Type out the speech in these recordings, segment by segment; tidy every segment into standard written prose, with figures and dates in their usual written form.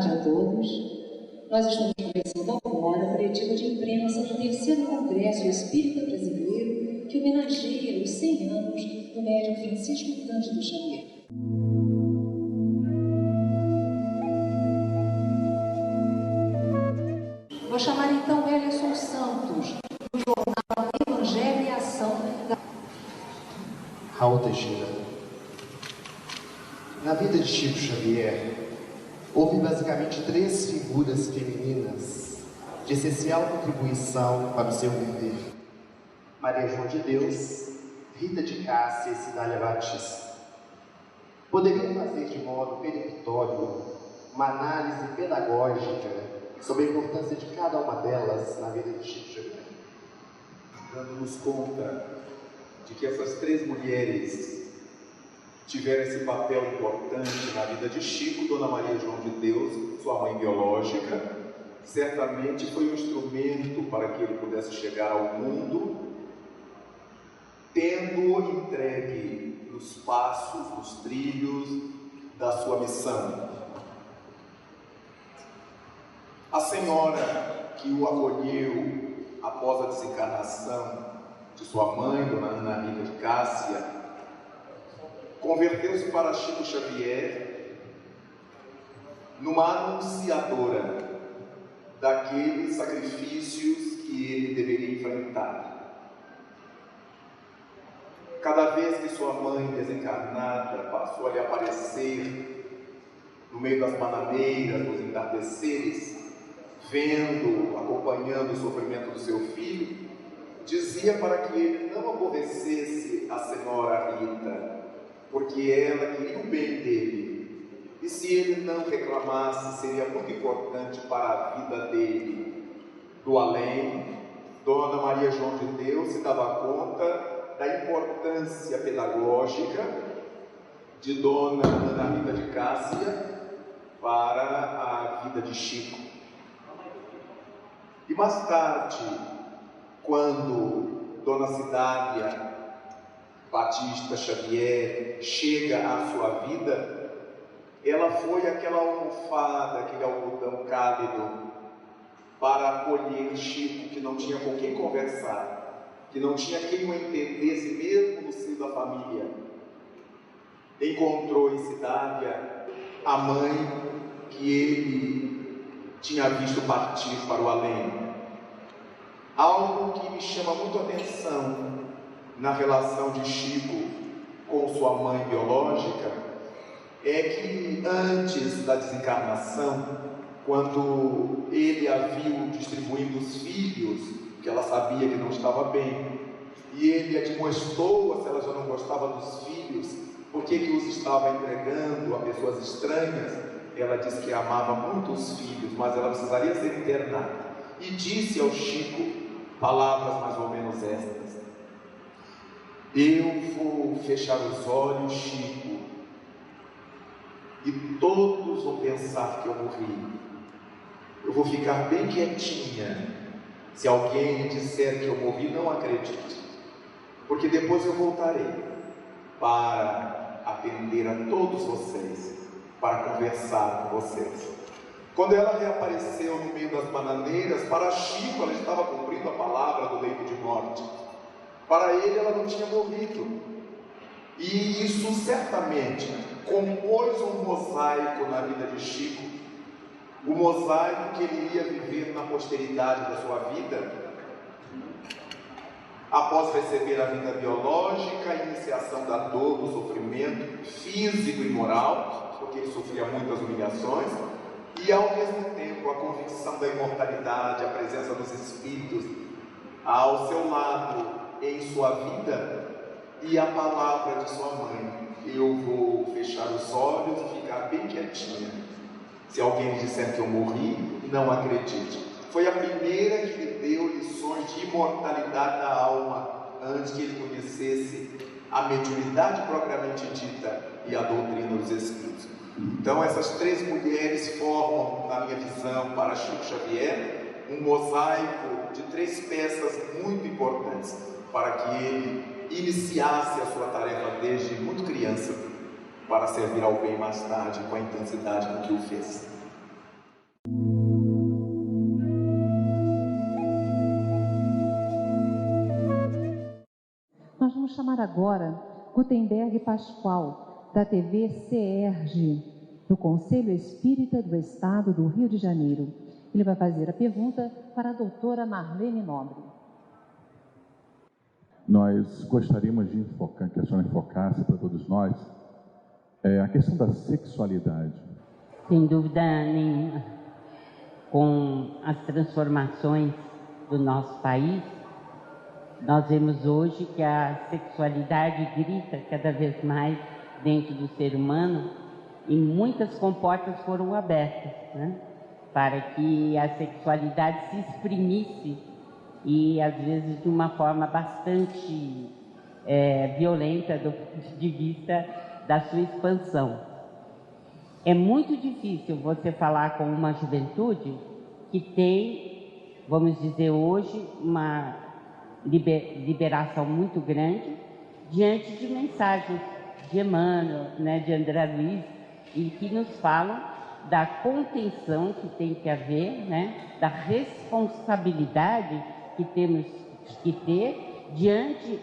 tarde a todos. Nós estamos começando agora a coletiva de imprensa do 3º Congresso Espírita Brasileiro, que homenageia os 100 anos do médium Francisco Cândido Xavier. Vou chamar então Eliasson Santos, do jornal Evangelho e Ação. Raul Teixeira. Na vida de Chico Xavier, houve basicamente 3 figuras femininas de essencial contribuição para o seu viver: Maria João de Deus, Rita de Cássia e Cidália Batista. Poderia fazer de modo peremptório uma análise pedagógica sobre a importância de cada uma delas na vida de Chico Xavier, dando-nos conta de que essas 3 mulheres tiveram esse papel importante na vida de Chico. Dona Maria João de Deus, sua mãe biológica, certamente foi um instrumento para que ele pudesse chegar ao mundo, tendo-o entregue nos passos, nos trilhos da sua missão. A senhora que o acolheu após a desencarnação de sua mãe, Dona Ana Rita de Cássia, converteu-se para Chico Xavier numa anunciadora daqueles sacrifícios que ele deveria enfrentar. Cada vez que sua mãe desencarnada passou a lhe aparecer no meio das bananeiras, dos entardeceres, vendo, acompanhando o sofrimento do seu filho, dizia para que ele não aborrecesse a senhora Rita, porque ela queria o bem dele, e se ele não reclamasse, seria muito importante para a vida dele. Do além, Dona Maria João de Deus se dava conta da importância pedagógica de Dona Ana Rita de Cássia para a vida de Chico. E mais tarde, quando Dona Cidália Batista Xavier chega à sua vida, ela foi aquela almofada, aquele algodão cálido para acolher Chico, que não tinha com quem conversar, que não tinha quem o entendesse mesmo no seio da família. Encontrou em Cidália a mãe que ele tinha visto partir para o além. Algo que me chama muito a atenção na relação de Chico com sua mãe biológica é que antes da desencarnação, quando ele a viu distribuindo os filhos, que ela sabia que não estava bem, e ele admoestou se ela já não gostava dos filhos, por que os estava entregando a pessoas estranhas, ela disse que amava muito os filhos, mas ela precisaria ser internada, e disse ao Chico palavras mais ou menos estas: eu vou fechar os olhos, Chico, e todos vão pensar que eu morri. Eu vou ficar bem quietinha. Se alguém me disser que eu morri, não acredite, porque depois eu voltarei para atender a todos vocês, para conversar com vocês. Quando ela reapareceu no meio das bananeiras, para Chico ela estava cumprindo a palavra do leito de morte. Para ele ela não tinha morrido. E isso certamente compôs um mosaico na vida de Chico, o mosaico que ele iria viver na posteridade da sua vida, após receber a vida biológica, a iniciação da dor, do sofrimento físico e moral, porque ele sofria muitas humilhações, e ao mesmo tempo a convicção da imortalidade, a presença dos espíritos ao seu lado em sua vida, e a palavra de sua mãe: eu vou fechar os olhos e ficar bem quietinha. Se alguém disser que eu morri, não acredite. Foi a primeira que lhe deu lições de imortalidade da alma, antes que ele conhecesse a mediunidade propriamente dita e a doutrina dos Espíritos. Então essas 3 mulheres formam, na minha visão, para Chico Xavier, um mosaico de 3 peças muito importantes, para que ele iniciasse a sua tarefa desde muito criança, para servir ao bem mais tarde com a intensidade com que o fez. chamar agora Gutenberg Pascoal, da TV CERJ, do Conselho Espírita do Estado do Rio de Janeiro. Ele vai fazer a pergunta para a doutora Marlene Nobre. Nós gostaríamos de enfocar, que a senhora enfocasse para todos nós, a questão da sexualidade. Sem dúvida nenhuma, com as transformações do nosso país, nós vemos hoje que a sexualidade grita cada vez mais dentro do ser humano e muitas comportas foram abertas, né, para que a sexualidade se exprimisse e às vezes de uma forma bastante violenta do ponto de vista da sua expansão. É muito difícil você falar com uma juventude que tem, vamos dizer hoje, uma liberação muito grande diante de mensagens de Emmanuel, né, de André Luiz, e que nos falam da contenção que tem que haver, né, da responsabilidade que temos que ter diante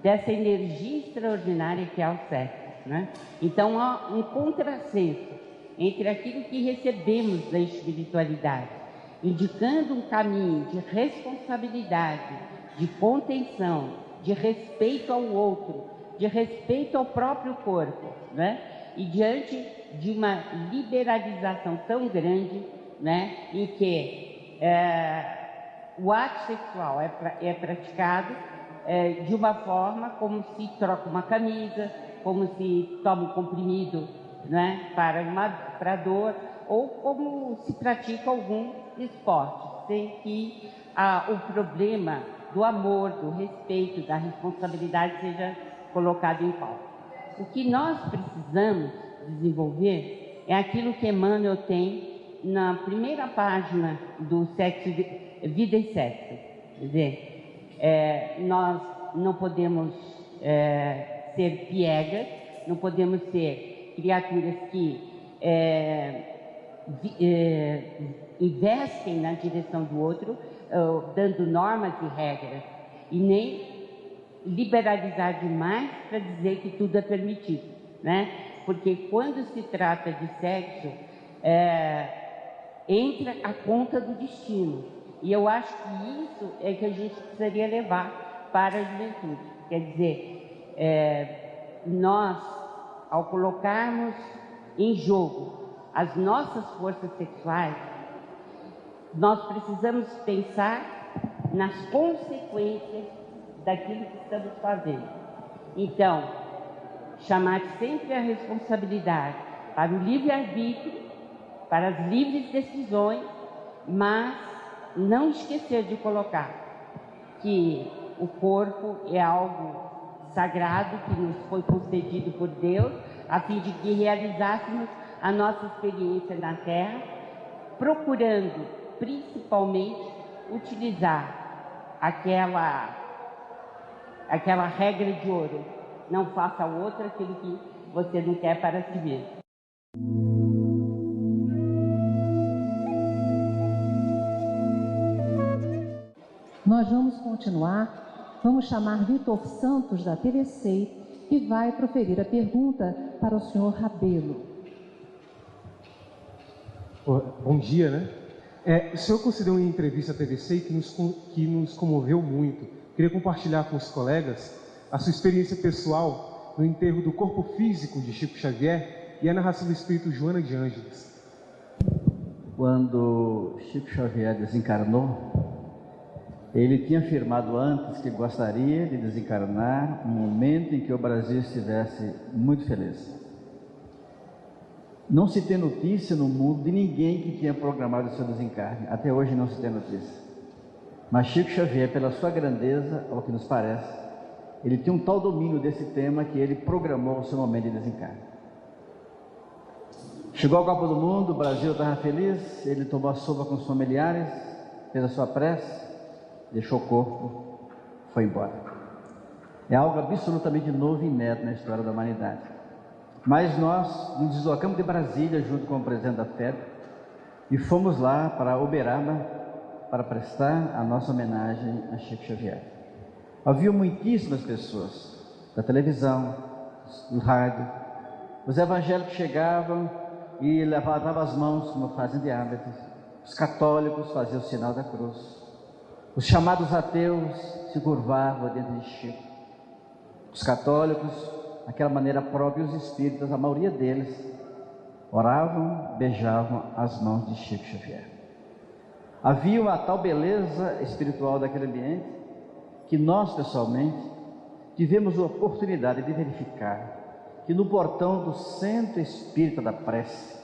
dessa energia extraordinária que é o sexo, né? Então há um contrassenso entre aquilo que recebemos da espiritualidade, indicando um caminho de responsabilidade, de contenção, de respeito ao outro, de respeito ao próprio corpo, né? E diante de uma liberalização tão grande, né, em que o ato sexual é praticado de uma forma como se troca uma camisa, como se toma um comprimido, né, para dor, ou como se pratica algum esporte, sem que o problema do amor, do respeito, da responsabilidade seja colocado em pauta. O que nós precisamos desenvolver é aquilo que Emmanuel tem na primeira página do Sexo, Vida e Sexo. Quer dizer, nós não podemos ser piegas, não podemos ser criaturas que investem na direção do outro, dando normas e regras, e nem liberalizar demais para dizer que tudo é permitido, né? Porque quando se trata de sexo, entra a conta do destino. E eu acho que isso é que a gente precisaria levar para a juventude. Quer dizer, nós, ao colocarmos em jogo as nossas forças sexuais, nós precisamos pensar nas consequências daquilo que estamos fazendo. Então, chamar sempre a responsabilidade para o livre-arbítrio, para as livres decisões, mas não esquecer de colocar que o corpo é algo sagrado que nos foi concedido por Deus, a fim de que realizássemos a nossa experiência na Terra, procurando principalmente utilizar aquela regra de ouro: não faça ao outro aquilo que você não quer para si mesmo. Nós vamos continuar, vamos chamar Vitor Santos, da TVC, que vai proferir a pergunta para o senhor Rabelo. Bom dia, né? O senhor concedeu uma entrevista à TVC que nos comoveu muito. Queria compartilhar com os colegas a sua experiência pessoal no enterro do corpo físico de Chico Xavier e a narração do espírito Joana de Ângeles. Quando Chico Xavier desencarnou, ele tinha afirmado antes que gostaria de desencarnar no momento em que o Brasil estivesse muito feliz. Não se tem notícia no mundo de ninguém que tinha programado o seu desencarne. Até hoje não se tem notícia. Mas Chico Xavier, pela sua grandeza, ao que nos parece, ele tinha um tal domínio desse tema que ele programou o seu momento de desencarne. Chegou a Copa do Mundo, o Brasil estava feliz, ele tomou a sopa com os familiares, fez a sua prece, deixou o corpo, foi embora. É algo absolutamente novo e inédito na história da humanidade. Mas nós nos deslocamos de Brasília junto com o presidente da FEB e fomos lá para Uberaba para prestar a nossa homenagem a Chico Xavier. Havia muitíssimas pessoas da televisão, do rádio. Os evangélicos chegavam e levantavam as mãos, como fazem de hábito. Os católicos faziam o sinal da cruz. Os chamados ateus se curvavam diante de Chico. Os católicos, daquela maneira própria, os espíritas, a maioria deles, oravam, beijavam as mãos de Chico Xavier. Havia uma tal beleza espiritual daquele ambiente que nós, pessoalmente, tivemos a oportunidade de verificar que no portão do Centro Espírita da Prece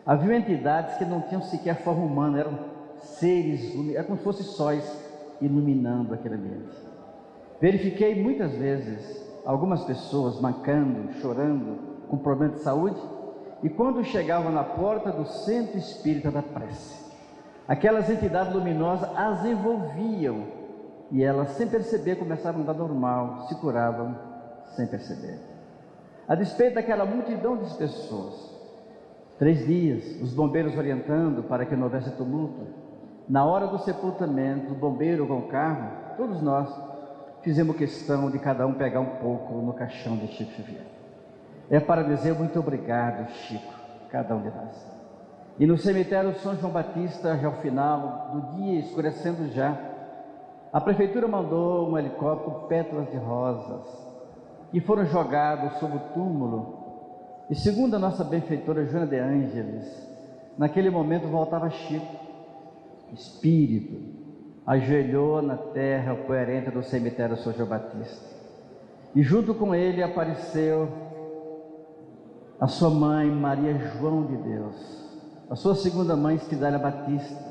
havia entidades que não tinham sequer forma humana, eram seres, era como se fossem sóis iluminando aquele ambiente. Verifiquei muitas vezes algumas pessoas mancando, chorando, com problema de saúde, e quando chegavam na porta do Centro Espírita da Prece, aquelas entidades luminosas as envolviam e elas, sem perceber, começavam a andar normal, se curavam sem perceber. A despeito daquela multidão de pessoas, 3 dias, os bombeiros orientando para que não houvesse tumulto. Na hora do sepultamento, o bombeiro com o carro, todos nós fizemos questão de cada um pegar um pouco no caixão de Chico Xavier. É para dizer muito obrigado, Chico, cada um de nós. E no cemitério São João Batista, já ao final do dia, escurecendo já, a prefeitura mandou um helicóptero com pétalas de rosas que foram jogados sobre o túmulo. E segundo a nossa benfeitora Joana de Ângeles, naquele momento voltava Chico, espírito, ajoelhou na terra coerente do cemitério São João Batista. E junto com ele apareceu a sua mãe, Maria João de Deus, a sua segunda mãe, Cidália Batista,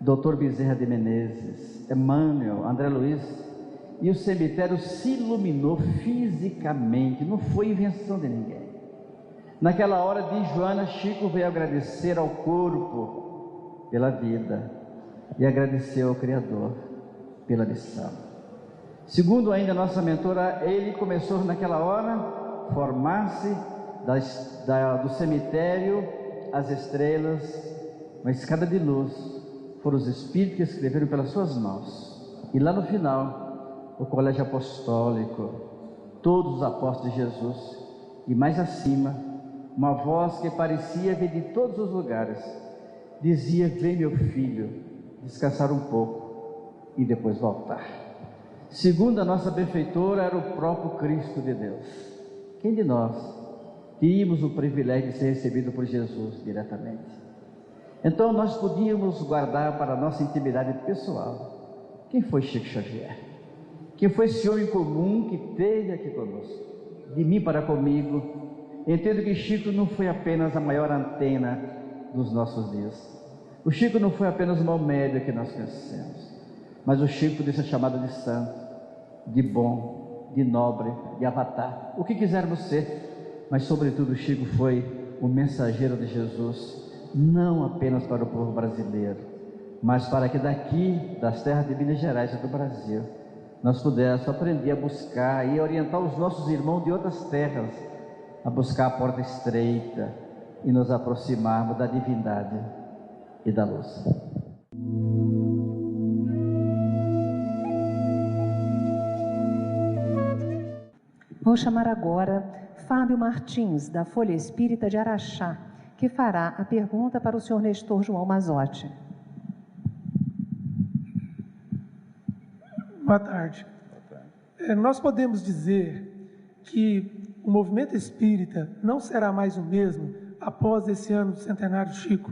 Dr. Bezerra de Menezes, Emmanuel, André Luiz, e o cemitério se iluminou fisicamente, não foi invenção de ninguém. Naquela hora de Joana, Chico veio agradecer ao corpo pela vida e agradeceu ao Criador pela missão. Segundo ainda a nossa mentora, ele começou naquela hora formar-se do cemitério às estrelas, uma escada de luz. Foram os espíritos que escreveram pelas suas mãos. E lá no final, o colégio apostólico, todos os apóstolos de Jesus, e mais acima, uma voz que parecia vir de todos os lugares, dizia: vem meu filho, descansar um pouco e depois voltar. Segundo a nossa benfeitora, era o próprio Cristo de Deus. Quem de nós tínhamos o privilégio de ser recebido por Jesus diretamente? Então nós podíamos guardar para a nossa intimidade pessoal quem foi Chico Xavier, quem foi esse homem comum que esteve aqui conosco, de mim para comigo. Entendo que Chico não foi apenas a maior antena dos nossos dias. O Chico não foi apenas o maior médio que nós conhecemos, mas o Chico podia ser chamado de santo, de bom, de nobre, de avatar, o que quisermos ser, mas sobretudo o Chico foi o mensageiro de Jesus, não apenas para o povo brasileiro, mas para que daqui, das terras de Minas Gerais e do Brasil, nós pudéssemos aprender a buscar e orientar os nossos irmãos de outras terras a buscar a porta estreita e nos aproximarmos da divindade e da luz. Vou chamar agora Fábio Martins, da Folha Espírita de Araxá, que fará a pergunta para o senhor Nestor João Mazzotti. Boa tarde. Nós podemos dizer que o movimento espírita não será mais o mesmo após esse ano do centenário Chico?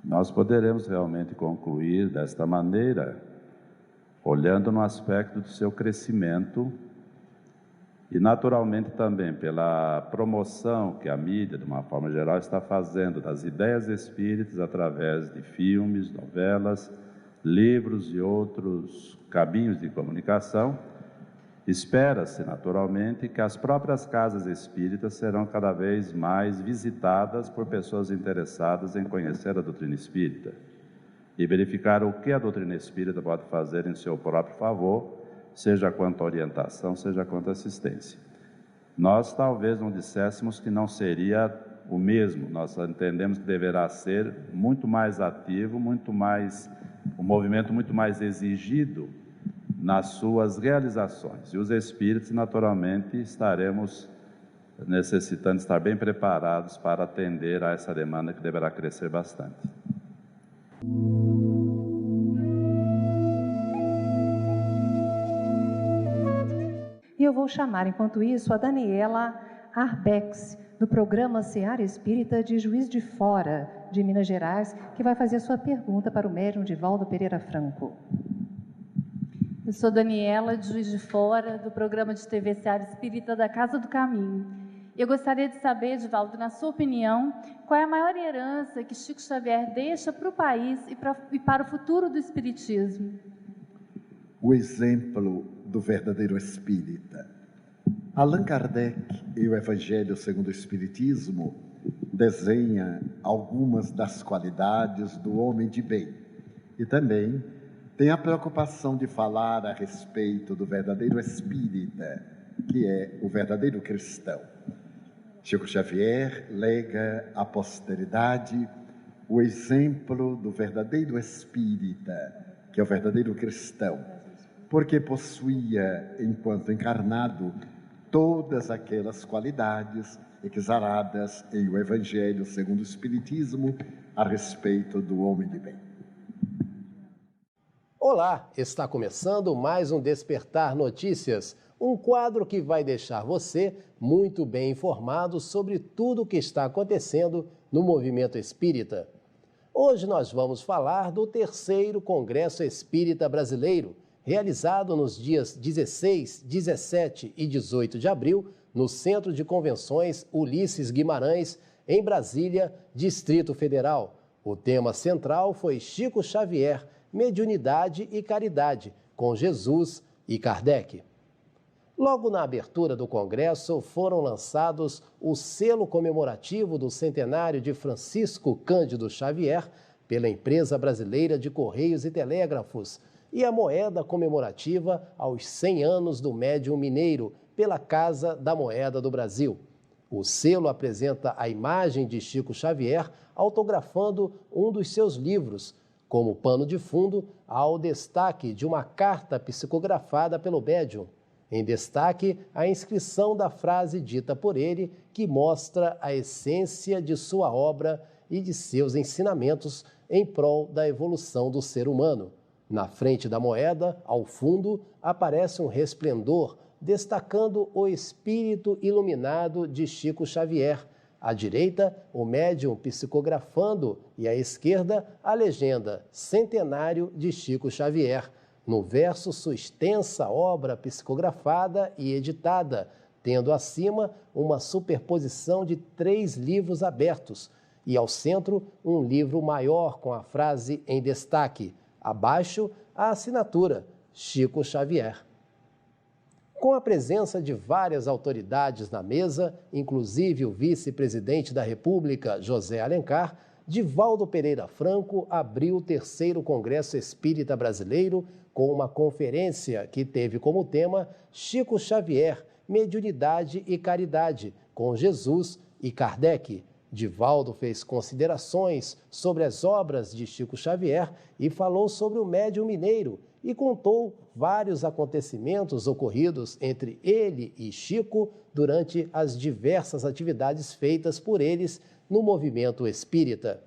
Nós poderemos realmente concluir desta maneira, olhando no aspecto do seu crescimento e naturalmente também pela promoção que a mídia, de uma forma geral, está fazendo das ideias espíritas através de filmes, novelas, livros e outros caminhos de comunicação. Espera-se, naturalmente, que as próprias casas espíritas serão cada vez mais visitadas por pessoas interessadas em conhecer a doutrina espírita e verificar o que a doutrina espírita pode fazer em seu próprio favor, seja quanto à orientação, seja quanto à assistência. Nós talvez não disséssemos que não seria o mesmo, nós entendemos que deverá ser muito mais ativo, um movimento muito mais exigido nas suas realizações. E os espíritos, naturalmente, estaremos necessitando estar bem preparados para atender a essa demanda que deverá crescer bastante. E eu vou chamar, enquanto isso, a Daniela Arbex, do programa Seara Espírita de Juiz de Fora, de Minas Gerais, que vai fazer a sua pergunta para o médium Divaldo Pereira Franco. Eu sou Daniela, de Juiz de Fora, do programa de TV Seara Espírita da Casa do Caminho. Eu gostaria de saber, Divaldo, na sua opinião, qual é a maior herança que Chico Xavier deixa para o país e para o futuro do Espiritismo? O exemplo do verdadeiro espírita. Allan Kardec, em O Evangelho segundo o Espiritismo, desenha algumas das qualidades do homem de bem. E também tem a preocupação de falar a respeito do verdadeiro espírita, que é o verdadeiro cristão. Chico Xavier lega à posteridade o exemplo do verdadeiro espírita, que é o verdadeiro cristão, porque possuía, enquanto encarnado, todas aquelas qualidades exaladas em O Evangelho segundo o Espiritismo a respeito do homem de bem. Olá, está começando mais um Despertar Notícias, um quadro que vai deixar você muito bem informado sobre tudo o que está acontecendo no movimento espírita. Hoje nós vamos falar do 3º Congresso Espírita Brasileiro, realizado nos dias 16, 17 e 18 de abril, no Centro de Convenções Ulisses Guimarães, em Brasília, Distrito Federal. O tema central foi Chico Xavier, Mediunidade e Caridade, com Jesus e Kardec. Logo na abertura do Congresso, foram lançados o selo comemorativo do centenário de Francisco Cândido Xavier, pela Empresa Brasileira de Correios e Telégrafos, e a moeda comemorativa aos 100 anos do médium mineiro, pela Casa da Moeda do Brasil. O selo apresenta a imagem de Chico Xavier autografando um dos seus livros, como pano de fundo ao destaque de uma carta psicografada pelo médium. Em destaque, a inscrição da frase dita por ele, que mostra a essência de sua obra e de seus ensinamentos em prol da evolução do ser humano. Na frente da moeda, ao fundo, aparece um resplendor, destacando o espírito iluminado de Chico Xavier. À direita, o médium psicografando e à esquerda, a legenda Centenário de Chico Xavier. No verso, sua extensa obra psicografada e editada, tendo acima uma superposição de 3 livros abertos e ao centro um livro maior com a frase em destaque. Abaixo, a assinatura, Chico Xavier. Com a presença de várias autoridades na mesa, inclusive o vice-presidente da República, José Alencar, Divaldo Pereira Franco abriu o 3º Congresso Espírita Brasileiro com uma conferência que teve como tema Chico Xavier, Mediunidade e Caridade, com Jesus e Kardec. Divaldo fez considerações sobre as obras de Chico Xavier e falou sobre o médium mineiro e contou vários acontecimentos ocorridos entre ele e Chico durante as diversas atividades feitas por eles no movimento espírita.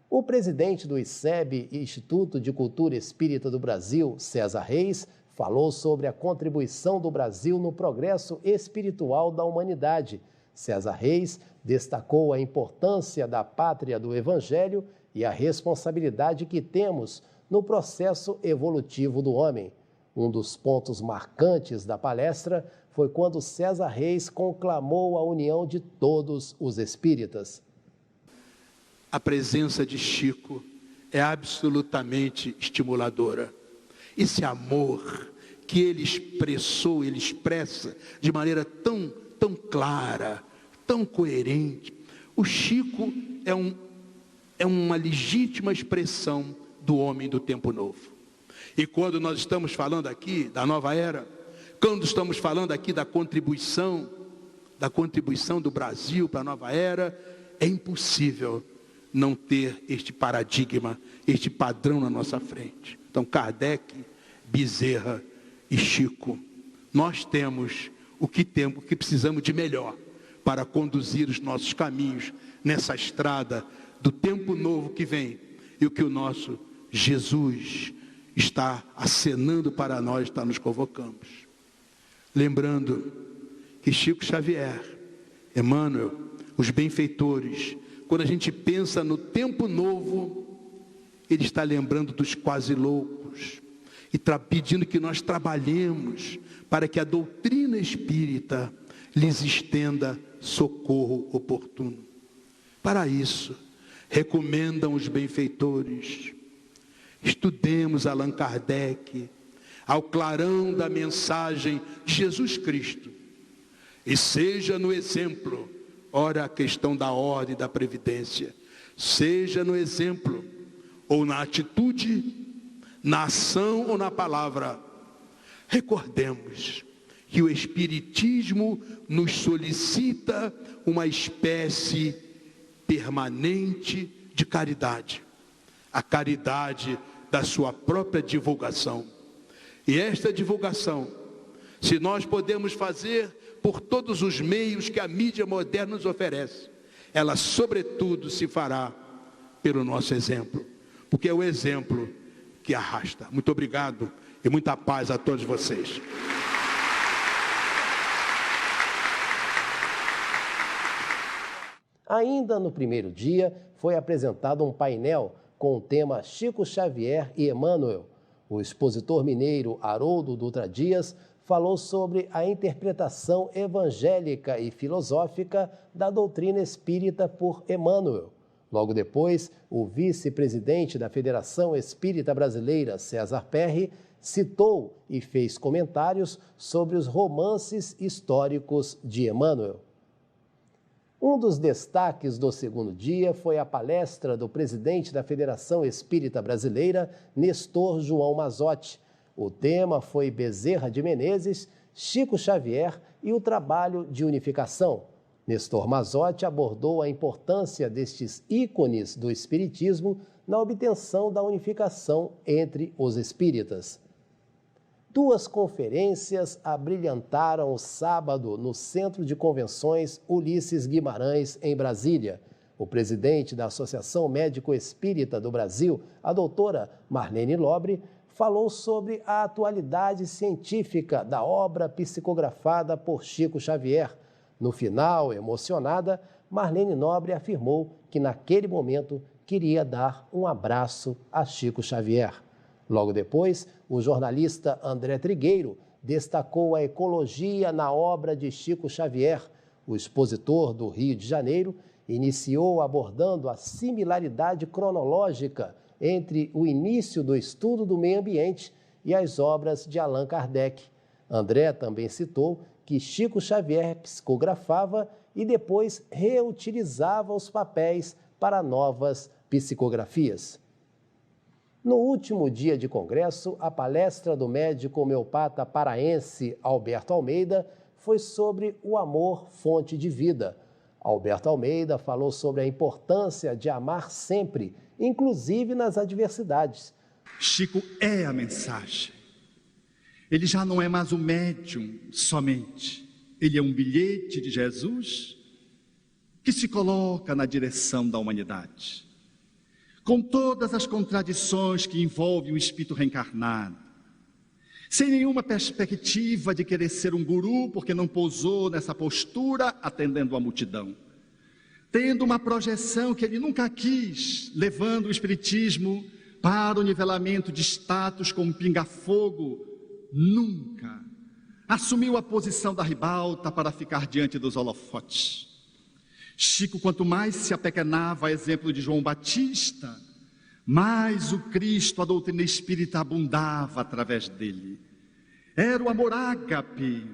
O presidente do ICEB, Instituto de Cultura Espírita do Brasil, César Reis, falou sobre a contribuição do Brasil no progresso espiritual da humanidade. César Reis destacou a importância da pátria do Evangelho e a responsabilidade que temos no processo evolutivo do homem. Um dos pontos marcantes da palestra foi quando César Reis conclamou a união de todos os espíritas. A presença de Chico é absolutamente estimuladora. Esse amor que ele expressou, ele expressa de maneira tão clara, tão coerente. O Chico é uma legítima expressão do homem do tempo novo. E quando nós estamos falando aqui da nova era, quando estamos falando aqui da contribuição do Brasil para a nova era, é impossível não ter este paradigma, este padrão na nossa frente. Então Kardec Bezerra e Chico. Nós temos o que precisamos de melhor para conduzir os nossos caminhos nessa estrada do tempo novo que vem, e o que o nosso Jesus está acenando para nós, está nos convocando. Lembrando que Chico Xavier, Emmanuel, os benfeitores, quando a gente pensa no tempo novo, ele está lembrando dos quase loucos e pedindo que nós trabalhemos para que a doutrina espírita lhes estenda socorro oportuno. Para isso, recomendam os benfeitores: estudemos Allan Kardec, ao clarão da mensagem de Jesus Cristo, e seja no exemplo, ora a questão da ordem e da previdência, seja no exemplo, ou na atitude, na ação ou na palavra. Recordemos que o Espiritismo nos solicita uma espécie permanente de caridade, a caridade da sua própria divulgação. E esta divulgação, se nós podemos fazer por todos os meios que a mídia moderna nos oferece, ela sobretudo se fará pelo nosso exemplo, porque é o exemplo que arrasta. Muito obrigado e muita paz a todos vocês. Ainda no primeiro dia, foi apresentado um painel com o tema Chico Xavier e Emmanuel. O expositor mineiro Haroldo Dutra Dias falou sobre a interpretação evangélica e filosófica da doutrina espírita por Emmanuel. Logo depois, o vice-presidente da Federação Espírita Brasileira, César Perry, citou e fez comentários sobre os romances históricos de Emmanuel. Um dos destaques do segundo dia foi a palestra do presidente da Federação Espírita Brasileira, Nestor João Mazzotti. O tema foi Bezerra de Menezes, Chico Xavier e o trabalho de unificação. Nestor Mazzotti abordou a importância destes ícones do espiritismo na obtenção da unificação entre os espíritas. Duas conferências abrilhantaram o sábado no Centro de Convenções Ulisses Guimarães, em Brasília. O presidente da Associação Médico Espírita do Brasil, a doutora Marlene Nobre, falou sobre a atualidade científica da obra psicografada por Chico Xavier. No final, emocionada, Marlene Nobre afirmou que naquele momento queria dar um abraço a Chico Xavier. Logo depois, o jornalista André Trigueiro destacou a ecologia na obra de Chico Xavier. O expositor do Rio de Janeiro iniciou abordando a similaridade cronológica entre o início do estudo do meio ambiente e as obras de Allan Kardec. André também citou que Chico Xavier psicografava e depois reutilizava os papéis para novas psicografias. No último dia de congresso, a palestra do médico homeopata paraense Alberto Almeida foi sobre o amor fonte de vida. Alberto Almeida falou sobre a importância de amar sempre, inclusive nas adversidades. Chico é a mensagem. Ele já não é mais o médium somente. Ele é um bilhete de Jesus que se coloca na direção da humanidade, com todas as contradições que envolvem o espírito reencarnado, sem nenhuma perspectiva de querer ser um guru, porque não pousou nessa postura atendendo a multidão, tendo uma projeção que ele nunca quis, levando o espiritismo para o nivelamento de status como pinga-fogo, nunca assumiu a posição da ribalta para ficar diante dos holofotes. Chico, quanto mais se apequenava a exemplo de João Batista, mais o Cristo, a doutrina espírita, abundava através dele. Era o amor ágape,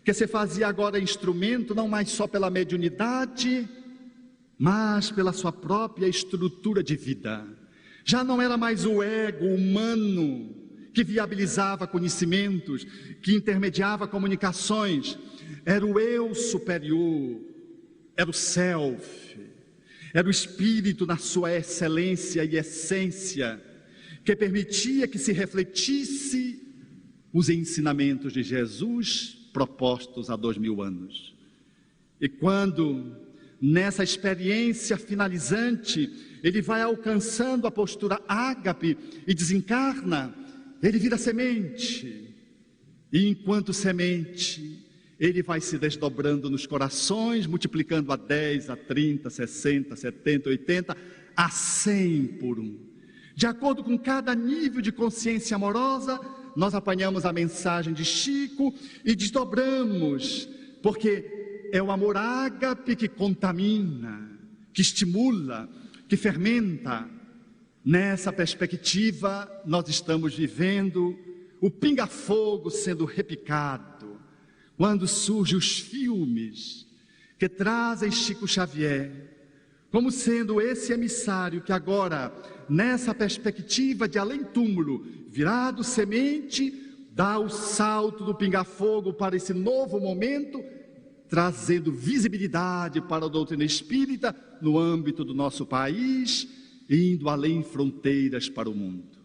que se fazia agora instrumento, não mais só pela mediunidade, mas pela sua própria estrutura de vida. Já não era mais o ego humano, que viabilizava conhecimentos, que intermediava comunicações. Era o eu superior, era o self, era o espírito na sua excelência e essência, que permitia que se refletisse os ensinamentos de Jesus propostos há 2000 anos. E quando, nessa experiência finalizante, ele vai alcançando a postura ágape e desencarna, ele vira semente. E enquanto semente, ele vai se desdobrando nos corações, multiplicando a 10, a 30, 60, 70, 80, a 100 por um. De acordo com cada nível de consciência amorosa, nós apanhamos a mensagem de Chico e desdobramos, porque é o amor ágape que contamina, que estimula, que fermenta. Nessa perspectiva, nós estamos vivendo o pinga-fogo sendo repicado, quando surgem os filmes que trazem Chico Xavier como sendo esse emissário que agora, nessa perspectiva de além-túmulo, virado semente, dá o salto do pinga-fogo para esse novo momento, trazendo visibilidade para a doutrina espírita no âmbito do nosso país, indo além fronteiras para o mundo.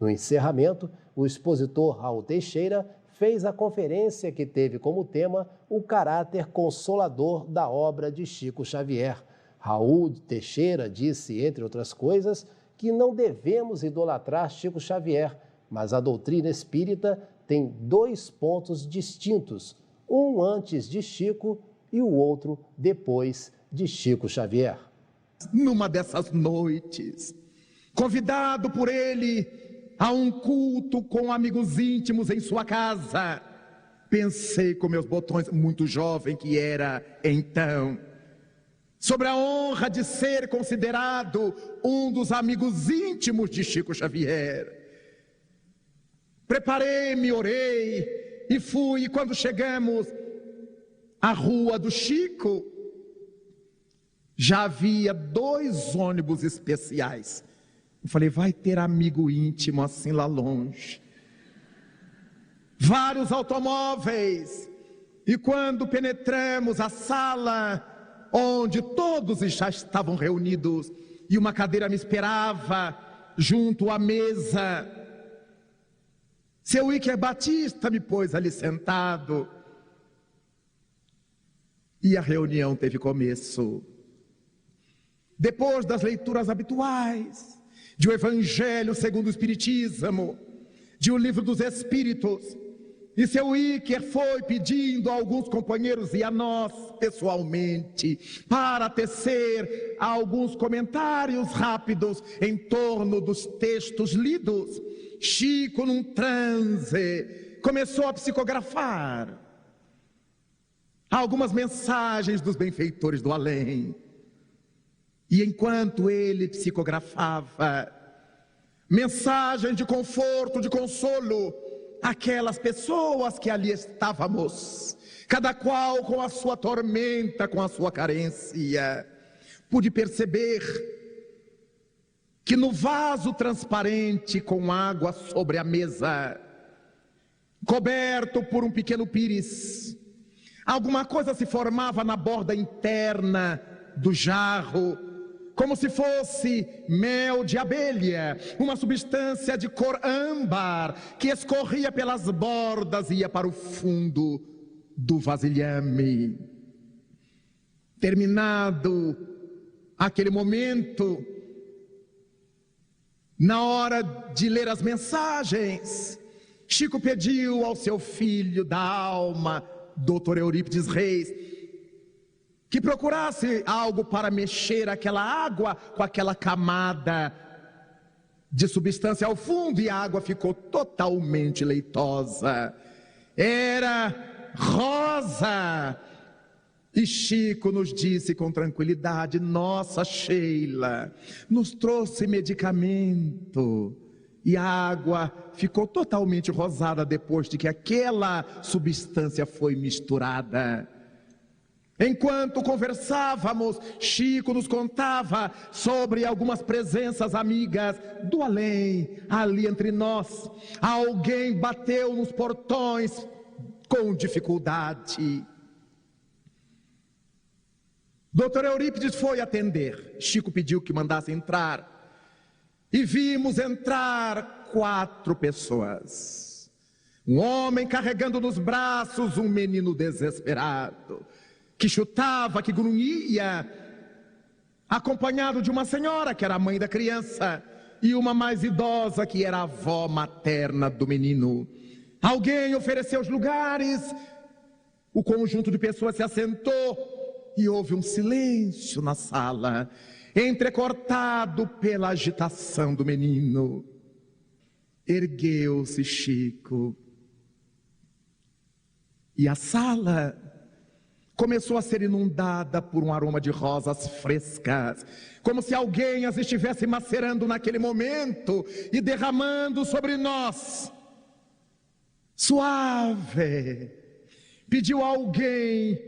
No encerramento, o expositor Raul Teixeira fez a conferência que teve como tema o caráter consolador da obra de Chico Xavier. Raul Teixeira disse, entre outras coisas, que não devemos idolatrar Chico Xavier, mas a doutrina espírita tem 2 pontos distintos, um antes de Chico e o outro depois de Chico Xavier. Numa dessas noites, convidado por ele a um culto com amigos íntimos em sua casa, pensei com meus botões, muito jovem que era então, sobre a honra de ser considerado um dos amigos íntimos de Chico Xavier. Preparei-me, orei e fui. E quando chegamos à Rua do Chico, já havia 2 ônibus especiais. Eu falei, vai ter amigo íntimo assim lá longe. Vários automóveis. E quando penetramos a sala onde todos já estavam reunidos, e uma cadeira me esperava junto à mesa, seu Iker Batista me pôs ali sentado, e a reunião teve começo. Depois das leituras habituais, de O Evangelho segundo o Espiritismo, de O Livro dos Espíritos, e seu Iker foi pedindo a alguns companheiros e a nós, pessoalmente, para tecer alguns comentários rápidos em torno dos textos lidos. Chico, num transe, começou a psicografar algumas mensagens dos benfeitores do além. E enquanto ele psicografava mensagens de conforto, de consolo, aquelas pessoas que ali estávamos, cada qual com a sua tormenta, com a sua carência, pude perceber que no vaso transparente com água sobre a mesa, coberto por um pequeno pires, alguma coisa se formava na borda interna do jarro, como se fosse mel de abelha, uma substância de cor âmbar, que escorria pelas bordas e ia para o fundo do vasilhame. Terminado aquele momento, na hora de ler as mensagens, Chico pediu ao seu filho da alma, Dr. Eurípides Reis, que procurasse algo para mexer aquela água com aquela camada de substância ao fundo, e a água ficou totalmente leitosa. Era rosa. E Chico nos disse com tranquilidade, nossa Sheila, nos trouxe medicamento. E a água ficou totalmente rosada depois de que aquela substância foi misturada. Enquanto conversávamos, Chico nos contava sobre algumas presenças amigas do além, ali entre nós. Alguém bateu nos portões com dificuldade. Dr. Eurípides foi atender. Chico pediu que mandasse entrar. E vimos entrar 4 pessoas. Um homem carregando nos braços um menino desesperado, que chutava, que grunhia, acompanhado de uma senhora que era a mãe da criança e uma mais idosa que era a avó materna do menino. Alguém ofereceu os lugares, o conjunto de pessoas se assentou e houve um silêncio na sala, entrecortado pela agitação do menino. Ergueu-se Chico e a sala começou a ser inundada por um aroma de rosas frescas, como se alguém as estivesse macerando naquele momento e derramando sobre nós. Suave, pediu a alguém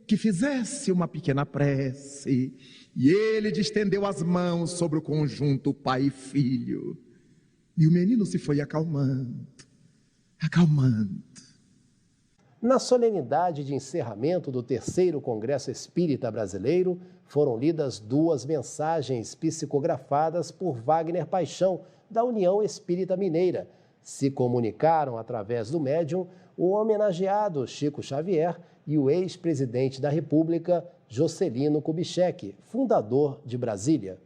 que fizesse uma pequena prece, e ele estendeu as mãos sobre o conjunto pai e filho, e o menino se foi acalmando, acalmando. Na solenidade de encerramento do 3º Congresso Espírita Brasileiro, foram lidas 2 mensagens psicografadas por Wagner Paixão, da União Espírita Mineira. Se comunicaram através do médium o homenageado Chico Xavier e o ex-presidente da República, Juscelino Kubitschek, fundador de Brasília.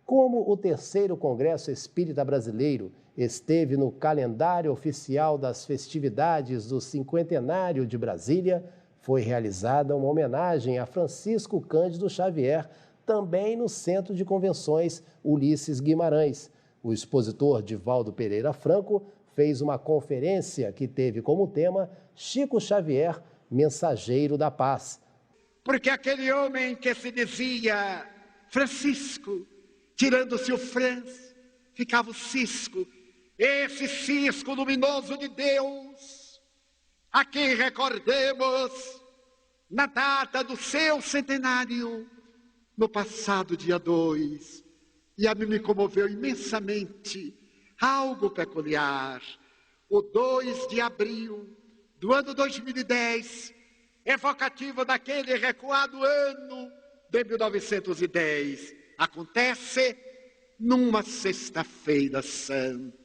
Como o 3º Congresso Espírita Brasileiro esteve no calendário oficial das festividades do 50º de Brasília, foi realizada uma homenagem a Francisco Cândido Xavier, também no Centro de Convenções Ulisses Guimarães. O expositor Divaldo Pereira Franco fez uma conferência que teve como tema Chico Xavier, mensageiro da paz. Porque aquele homem que se dizia Francisco, tirando-se o Franz, ficava o Cisco, esse cisco luminoso de Deus, a quem recordemos na data do seu centenário, no passado dia 2, e a mim me comoveu imensamente algo peculiar. O 2 de abril do ano 2010, evocativo daquele recuado ano de 1910, acontece numa sexta-feira santa,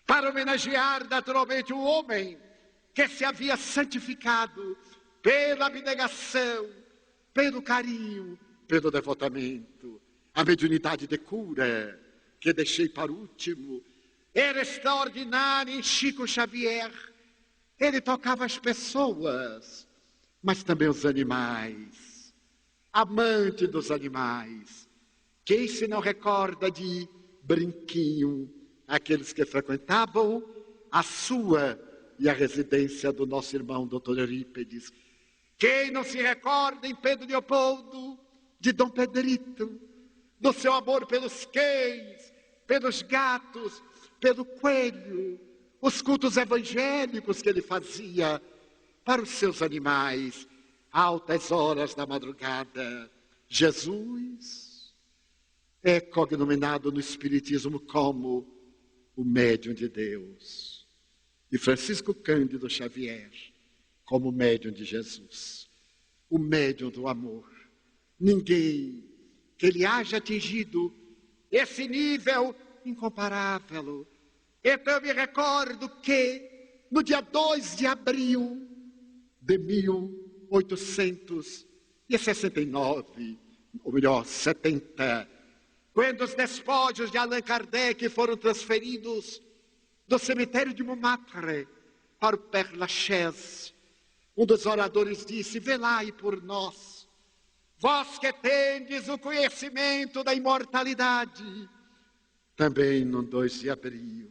para homenagear naturalmente o homem que se havia santificado pela abnegação, pelo carinho, pelo devotamento. A mediunidade de cura, que deixei para o último, era extraordinária em Chico Xavier. Ele tocava as pessoas, mas também os animais. Amante dos animais. Quem se não recorda de Brinquinho, aqueles que frequentavam a sua e a residência do nosso irmão Dr. Eurípides? Quem não se recorda em Pedro Leopoldo de Dom Pedrito, do seu amor pelos cães, pelos gatos, pelo coelho, os cultos evangélicos que ele fazia para os seus animais, altas horas da madrugada. Jesus é cognominado no Espiritismo como o médium de Deus, e Francisco Cândido Xavier como médium de Jesus, o médium do amor. Ninguém que ele haja atingido esse nível incomparável. Então eu me recordo que no dia 2 de abril de 1869, ou melhor, 70, quando os despojos de Allan Kardec foram transferidos do cemitério de Montmartre para o Père Lachaise, um dos oradores disse: velai por nós, vós que tendes o conhecimento da imortalidade. Também no 2 de abril,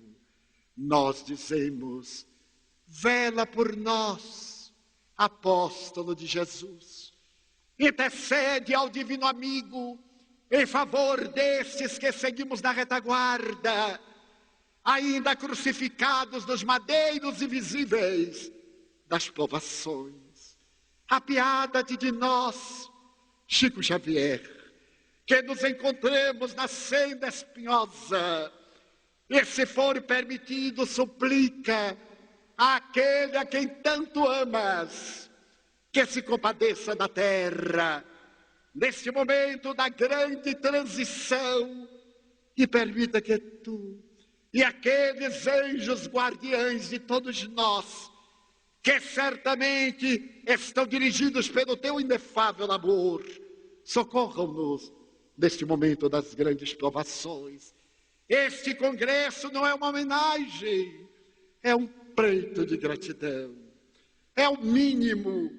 nós dizemos: vela por nós, apóstolo de Jesus. Intercede ao divino amigo em favor destes que seguimos na retaguarda, ainda crucificados nos madeiros invisíveis das provações. Apiada-te de nós, Chico Xavier, que nos encontremos na senda espinhosa, e se for permitido, suplica àquele a quem tanto amas, que se compadeça da terra, neste momento da grande transição, e permita que tu e aqueles anjos guardiães de todos nós, que certamente estão dirigidos pelo teu inefável amor, socorram-nos neste momento das grandes provações. Este congresso não é uma homenagem, é um preito de gratidão. É o mínimo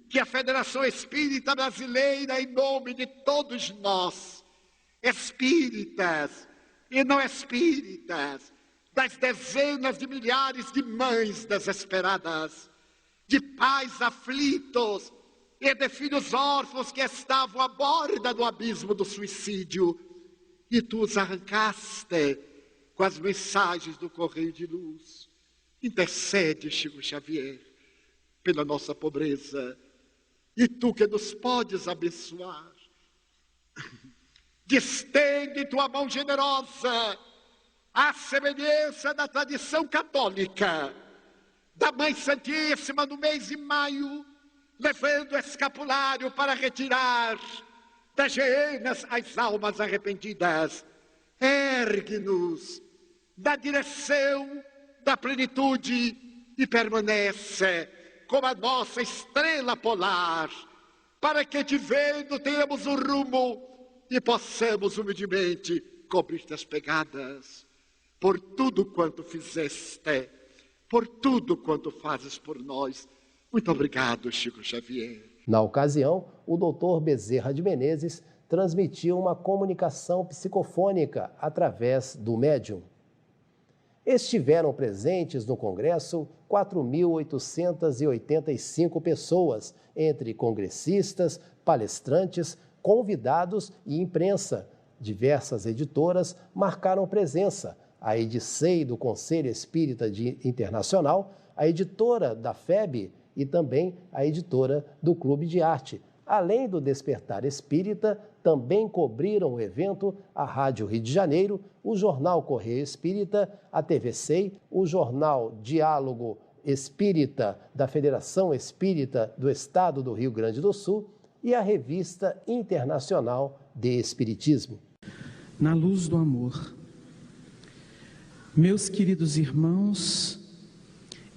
que a Federação Espírita Brasileira, em nome de todos nós, espíritas e não espíritas, das dezenas de milhares de mães desesperadas, de pais aflitos e de filhos órfãos que estavam à borda do abismo do suicídio, e tu os arrancaste com as mensagens do Correio de Luz. Intercede, Chico Xavier, pela nossa pobreza, e tu que nos podes abençoar, distende tua mão generosa, à semelhança da tradição católica, da Mãe Santíssima no mês de maio, levando o escapulário para retirar das geenas as almas arrependidas. Ergue-nos na direção da plenitude e permanece como a nossa estrela polar, para que te vendo tenhamos um rumo e possamos humildemente cobrir-te as pegadas. Por tudo quanto fizeste, por tudo quanto fazes por nós. Muito obrigado, Chico Xavier. Na ocasião, o Dr. Bezerra de Menezes transmitiu uma comunicação psicofônica através do médium. Estiveram presentes no congresso 4.885 pessoas, entre congressistas, palestrantes, convidados e imprensa. Diversas editoras marcaram presença. A Edicei do Conselho Espírita Internacional, a editora da FEB e também a editora do Clube de Arte. Além do Despertar Espírita, também cobriram o evento a Rádio Rio de Janeiro, o Jornal Correio Espírita, a TV SEI, o Jornal Diálogo Espírita da Federação Espírita do Estado do Rio Grande do Sul e a Revista Internacional de Espiritismo. Na luz do amor. Meus queridos irmãos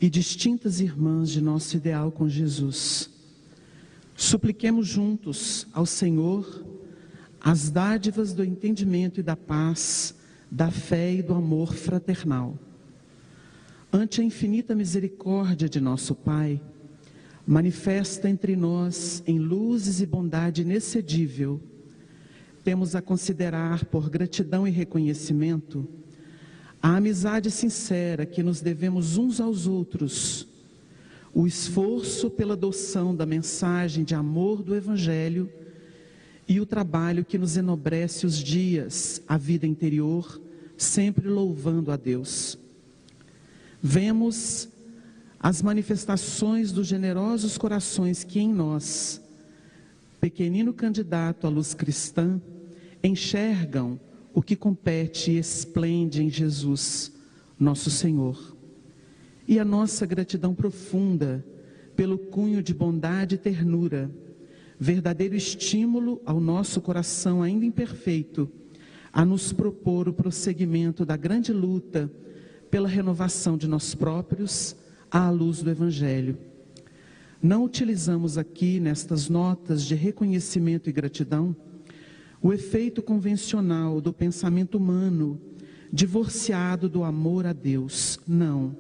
e distintas irmãs de nosso ideal com Jesus, supliquemos juntos ao Senhor as dádivas do entendimento e da paz, da fé e do amor fraternal. Ante a infinita misericórdia de nosso Pai, manifesta entre nós em luzes e bondade inexcedível, temos a considerar por gratidão e reconhecimento a amizade sincera que nos devemos uns aos outros, o esforço pela adoção da mensagem de amor do Evangelho e o trabalho que nos enobrece os dias, a vida interior, sempre louvando a Deus. Vemos as manifestações dos generosos corações que em nós, pequenino candidato à luz cristã, enxergam o que compete e esplende em Jesus, nosso Senhor. E a nossa gratidão profunda pelo cunho de bondade e ternura, verdadeiro estímulo ao nosso coração ainda imperfeito, a nos propor o prosseguimento da grande luta pela renovação de nós próprios à luz do Evangelho. Não utilizamos aqui, nestas notas de reconhecimento e gratidão, o efeito convencional do pensamento humano, divorciado do amor a Deus. Não.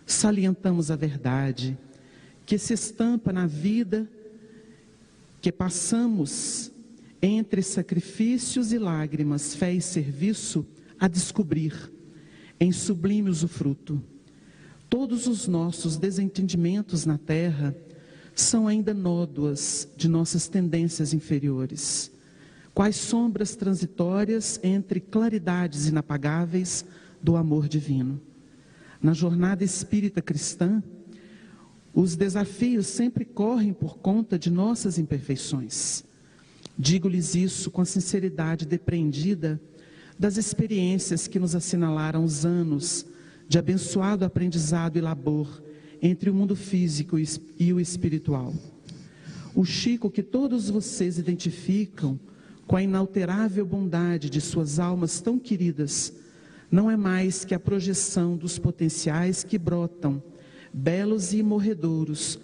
Salientamos a verdade que se estampa na vida que passamos entre sacrifícios e lágrimas, fé e serviço, a descobrir em sublime usufruto. Todos os nossos desentendimentos na terra são ainda nódoas de nossas tendências inferiores, quais sombras transitórias entre claridades inapagáveis do amor divino. Na jornada espírita cristã, os desafios sempre correm por conta de nossas imperfeições. Digo-lhes isso com a sinceridade depreendida das experiências que nos assinalaram os anos de abençoado aprendizado e labor entre o mundo físico e o espiritual. O Chico que todos vocês identificam com a inalterável bondade de suas almas tão queridas, não é mais que a projeção dos potenciais que brotam, belos e morredouros,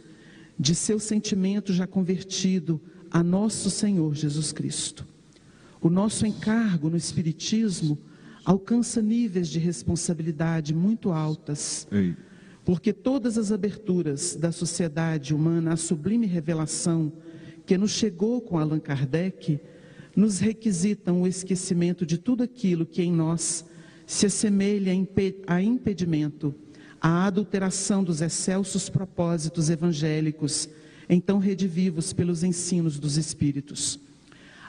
de seu sentimento já convertido a nosso Senhor Jesus Cristo. O nosso encargo no Espiritismo alcança níveis de responsabilidade muito altas, porque todas as aberturas da sociedade humana à sublime revelação que nos chegou com Allan Kardec nos requisitam o esquecimento de tudo aquilo que em nós se assemelha a impedimento, a adulteração dos excelsos propósitos evangélicos, então redivivos pelos ensinos dos Espíritos.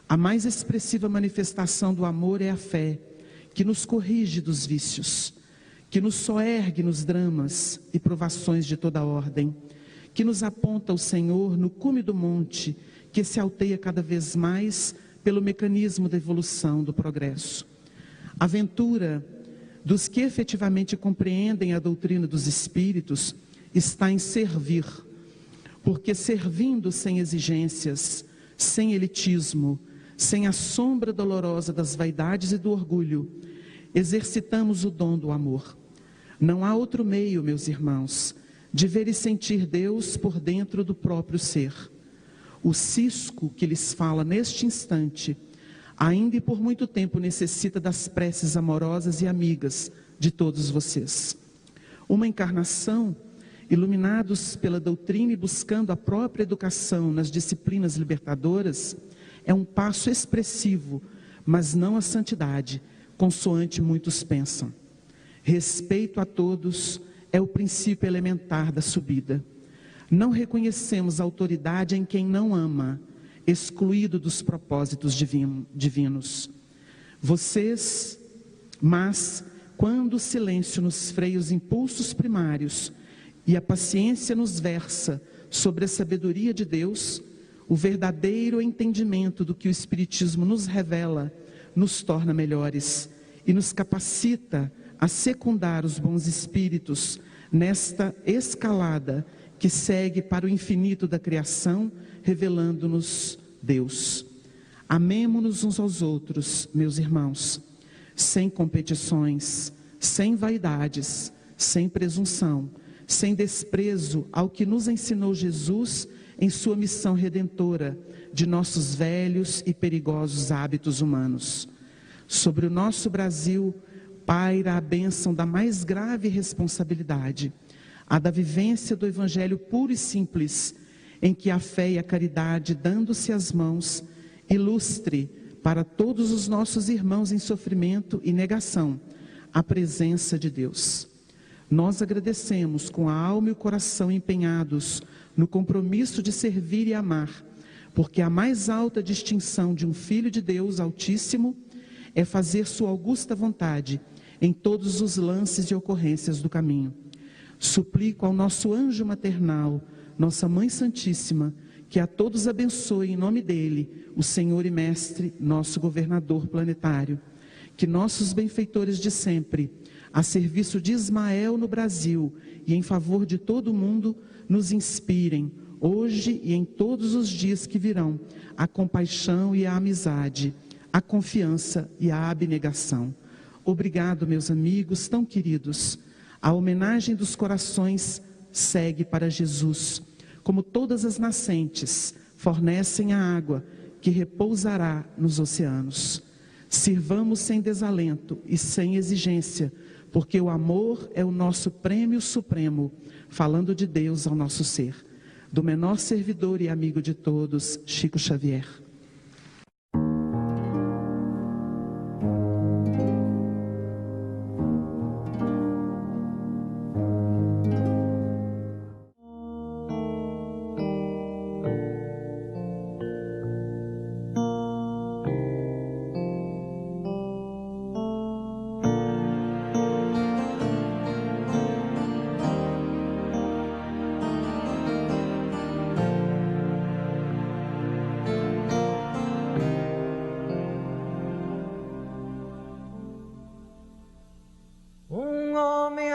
A mais expressiva manifestação do amor é a fé, que nos corrige dos vícios, que nos soergue nos dramas e provações de toda ordem, que nos aponta o Senhor no cume do monte, que se alteia cada vez mais pelo mecanismo da evolução, do progresso. A aventura dos que efetivamente compreendem a doutrina dos Espíritos está em servir, porque servindo sem exigências, sem elitismo, sem a sombra dolorosa das vaidades e do orgulho, exercitamos o dom do amor. Não há outro meio, meus irmãos, de ver e sentir Deus por dentro do próprio ser. O cisco que lhes fala neste instante, ainda e por muito tempo necessita das preces amorosas e amigas de todos vocês. Uma encarnação, iluminados pela doutrina e buscando a própria educação nas disciplinas libertadoras, é um passo expressivo, mas não a santidade, consoante muitos pensam. Respeito a todos é o princípio elementar da subida. Não reconhecemos autoridade em quem não ama, excluído dos propósitos divinos. Vocês, mas, quando o silêncio nos freia os impulsos primários e a paciência nos versa sobre a sabedoria de Deus, o verdadeiro entendimento do que o Espiritismo nos revela nos torna melhores e nos capacita a secundar os bons espíritos nesta escalada que segue para o infinito da criação, revelando-nos Deus. Amemo-nos uns aos outros, meus irmãos, sem competições, sem vaidades, sem presunção, sem desprezo ao que nos ensinou Jesus em sua missão redentora de nossos velhos e perigosos hábitos humanos. Sobre o nosso Brasil paira a bênção da mais grave responsabilidade, a da vivência do Evangelho puro e simples, em que a fé e a caridade, dando-se as mãos, ilustre para todos os nossos irmãos em sofrimento e negação a presença de Deus. Nós agradecemos com a alma e o coração empenhados no compromisso de servir e amar, porque a mais alta distinção de um filho de Deus Altíssimo é fazer sua augusta vontade em todos os lances e ocorrências do caminho. Suplico ao nosso anjo maternal, nossa Mãe Santíssima, que a todos abençoe em nome dele, o Senhor e Mestre, nosso governador planetário, que nossos benfeitores de sempre, a serviço de Ismael no Brasil e em favor de todo o mundo, nos inspirem, hoje e em todos os dias que virão, a compaixão e a amizade, a confiança e a abnegação. Obrigado, meus amigos tão queridos. A homenagem dos corações segue para Jesus, como todas as nascentes fornecem a água que repousará nos oceanos. Sirvamos sem desalento e sem exigência, porque o amor é o nosso prêmio supremo, falando de Deus ao nosso ser. Do menor servidor e amigo de todos, Chico Xavier.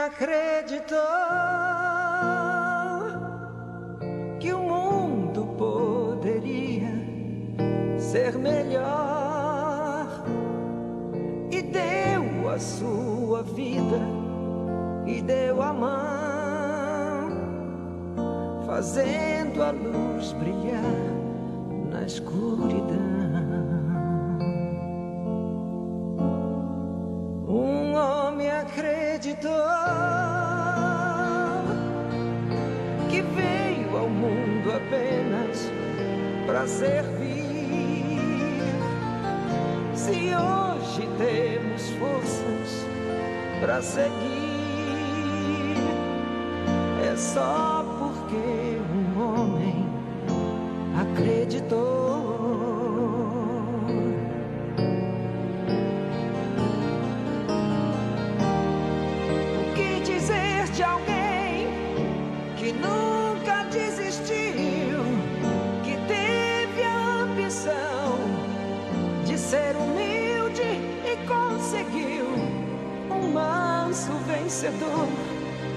Acreditou que o mundo poderia ser melhor e deu a sua vida e deu a mão, fazendo a luz brilhar na escuridão. Um homem acreditou que veio ao mundo apenas para servir. Se hoje temos forças para seguir, é só porque um homem acreditou. O que dizer de alguém que nunca desistiu, que teve a ambição de ser humilde e conseguiu, um manso vencedor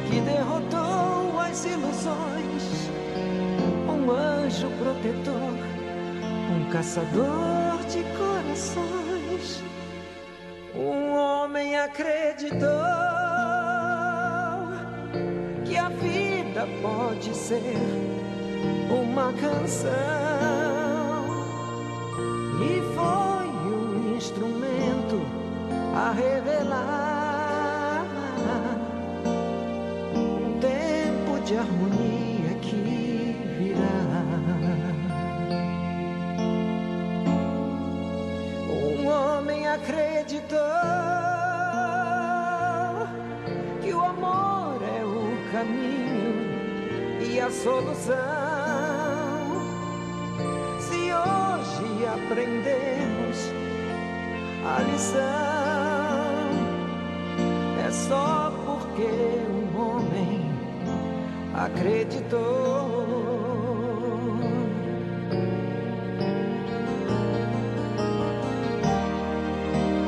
que derrotou as ilusões, um anjo protetor, um caçador de corações. Um homem acreditou que a vida pode ser uma canção e foi um instrumento a revelar um tempo de harmonia que virá. Um homem acreditou que o amor é o caminho e a solução. Se hoje aprendemos a lição, é só porque um homem acreditou.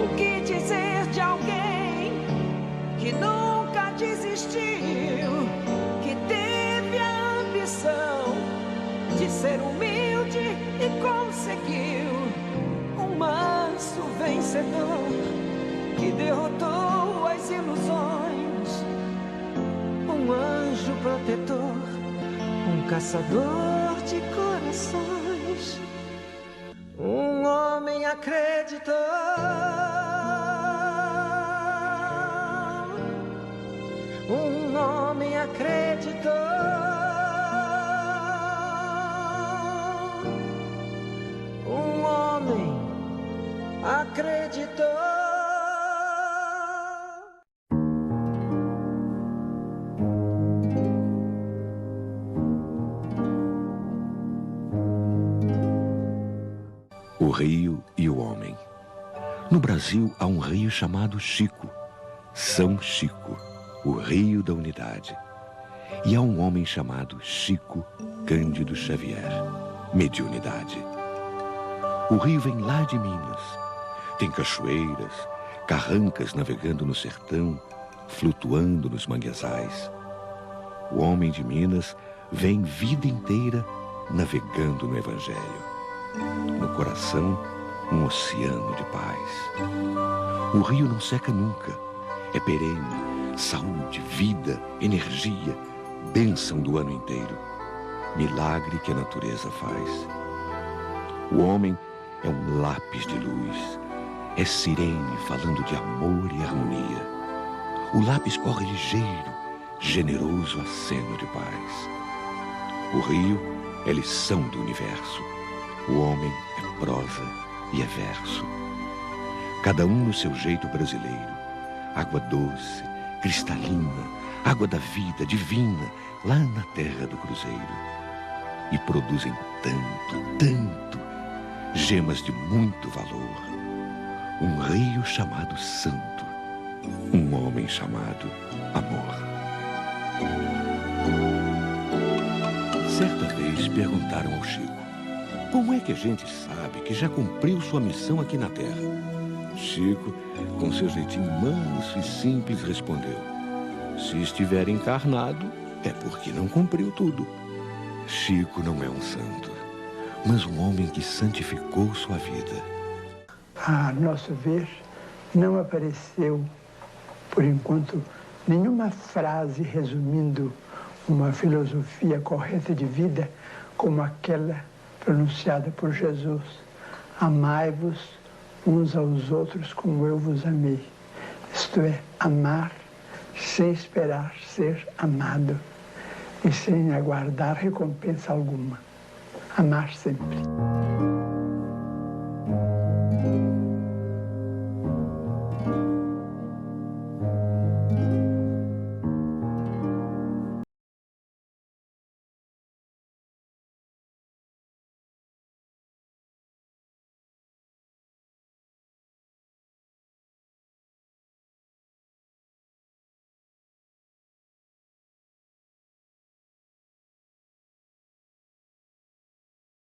O que dizer de alguém que nunca desistiu, que teve a ambição de ser humilde e conseguiu, um manso vencedor que derrotou as ilusões, um anjo protetor, um caçador de corações. Um homem acreditou, um homem acreditou, um homem acreditou. O rio e o homem. No Brasil há um rio chamado Chico, São Chico, o rio da unidade. E há um homem chamado Chico Cândido Xavier, mediunidade. O rio vem lá de Minas. Tem cachoeiras, carrancas navegando no sertão, flutuando nos manguezais. O homem de Minas vem vida inteira navegando no Evangelho. No coração, um oceano de paz. O rio não seca nunca, é perene, saúde, vida, energia, bênção do ano inteiro, milagre que a natureza faz. O homem é um lápis de luz, é sirene falando de amor e harmonia. O lápis corre ligeiro, generoso aceno de paz. O rio é lição do universo. O homem é prosa e é verso. Cada um no seu jeito brasileiro. Água doce, cristalina, água da vida, divina, lá na terra do Cruzeiro. E produzem tanto, tanto, gemas de muito valor. Um rio chamado Santo, um homem chamado Amor. Certa vez perguntaram ao Chico: como é que a gente sabe que já cumpriu sua missão aqui na Terra? Chico, com seu jeitinho manso e simples, respondeu: se estiver encarnado, é porque não cumpriu tudo. Chico não é um santo, mas um homem que santificou sua vida. A nosso ver, não apareceu, por enquanto, nenhuma frase resumindo uma filosofia correta de vida como aquela pronunciada por Jesus. Amai-vos uns aos outros como eu vos amei. Isto é, amar sem esperar ser amado e sem aguardar recompensa alguma. Amar sempre.